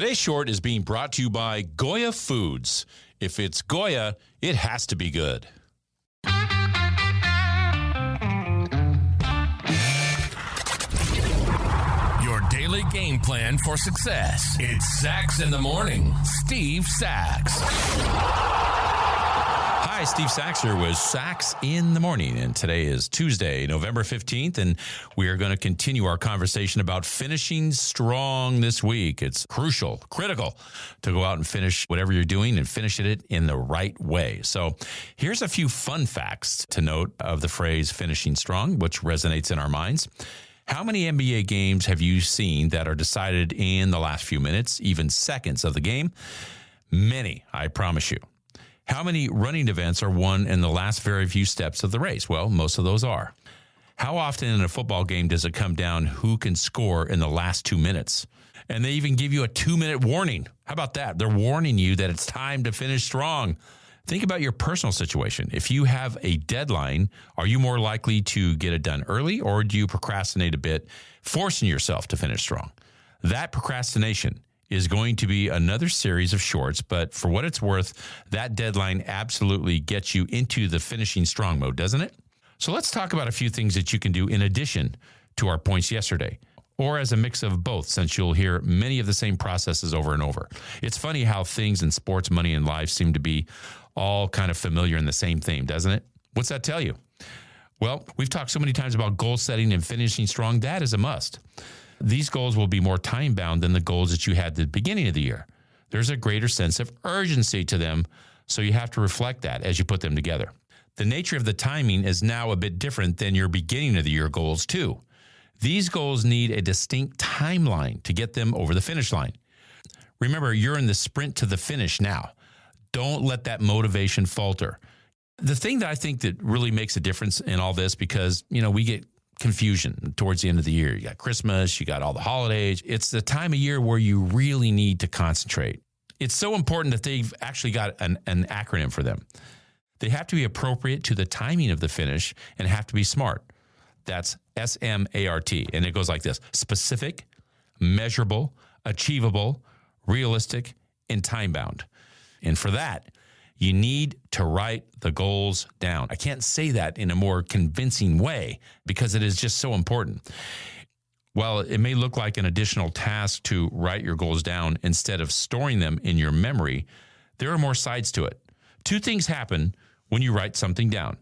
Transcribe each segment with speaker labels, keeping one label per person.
Speaker 1: Today's short is being brought to you by Goya Foods. If it's Goya, it has to be good.
Speaker 2: Your daily game plan for success. It's Sachs in the Morning. Steve Sachs.
Speaker 1: Hi, Steve Sachs here with Sachs in the Morning, and today is Tuesday, November 15th, and we are going to continue our conversation about finishing strong this week. It's critical to go out and finish whatever you're doing and finish it in the right way. So here's a few fun facts to note of the phrase finishing strong, which resonates in our minds. How many NBA games have you seen that are decided in the last few minutes, even seconds of the game? Many, I promise you. How many running events are won in the last very few steps of the race? Well, most of those are. How often in a football game does it come down who can score in the last 2 minutes? And they even give you a 2-minute warning. How about that? They're warning you that it's time to finish strong. Think about your personal situation. If you have a deadline, are you more likely to get it done early, or do you procrastinate a bit, forcing yourself to finish strong? That procrastination is going to be another series of shorts, but for what it's worth, that deadline absolutely gets you into the finishing strong mode, doesn't it? So let's talk about a few things that you can do in addition to our points yesterday, or as a mix of both, since you'll hear many of the same processes over and over. It's funny how things in sports, money, and life seem to be all kind of familiar in the same theme, doesn't it? What's that tell you? Well, we've talked so many times about goal setting and finishing strong. That is a must. These goals will be more time-bound than the goals that you had at the beginning of the year. There's a greater sense of urgency to them, so you have to reflect that as you put them together. The nature of the timing is now a bit different than your beginning of the year goals, too. These goals need a distinct timeline to get them over the finish line. Remember, you're in the sprint to the finish now. Don't let that motivation falter. The thing that I think that really makes a difference in all this, because, we get confusion towards the end of the year. You got Christmas, you got all the holidays. It's the time of year where you really need to concentrate. It's so important that they've actually got an acronym for them. They have to be appropriate to the timing of the finish and have to be SMART. That's S-M-A-R-T. And it goes like this: specific, measurable, achievable, realistic, and time-bound. And for that, you need to write the goals down. I can't say that in a more convincing way because it is just so important. While it may look like an additional task to write your goals down instead of storing them in your memory, there are more sides to it. Two things happen when you write something down.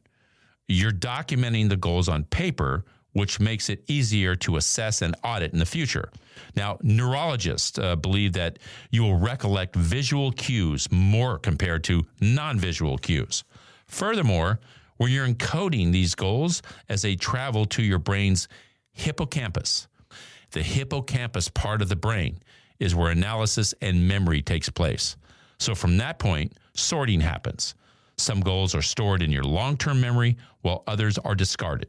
Speaker 1: You're documenting the goals on paper, which makes it easier to assess and audit in the future. Now, neurologists believe that you will recollect visual cues more compared to non-visual cues. Furthermore, when you're encoding these goals as they travel to your brain's hippocampus, the hippocampus part of the brain is where analysis and memory takes place. So from that point, sorting happens. Some goals are stored in your long-term memory while others are discarded.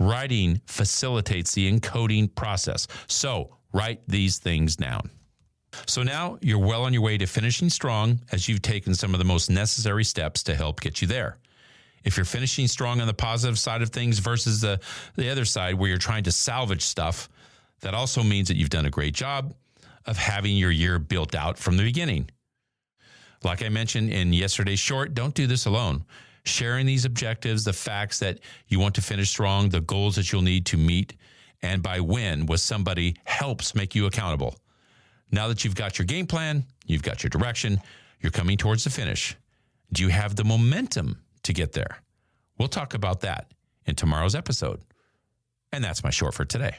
Speaker 1: Writing facilitates the encoding process. So write these things down. So now you're well on your way to finishing strong as you've taken some of the most necessary steps to help get you there. If you're finishing strong on the positive side of things versus the other side where you're trying to salvage stuff, that also means that you've done a great job of having your year built out from the beginning. Like I mentioned in yesterday's short, don't do this alone. Sharing these objectives, the facts that you want to finish strong, the goals that you'll need to meet, and by when with somebody helps make you accountable. Now that you've got your game plan, you've got your direction, you're coming towards the finish. Do you have the momentum to get there? We'll talk about that in tomorrow's episode. And that's my short for today.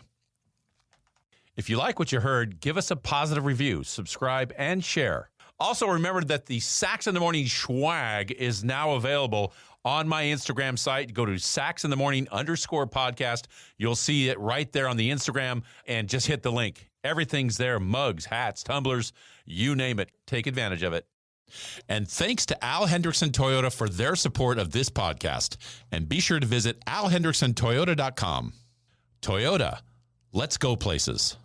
Speaker 1: If you like what you heard, give us a positive review, subscribe, and share. Also, remember that the Sachs in the Morning swag is now available on my Instagram site. Go to SachsInTheMorning_podcast. You'll see it right there on the Instagram, and just hit the link. Everything's there: mugs, hats, tumblers, you name it. Take advantage of it. And thanks to Al Hendrickson Toyota for their support of this podcast. And be sure to visit alhendricksontoyota.com. Toyota, let's go places.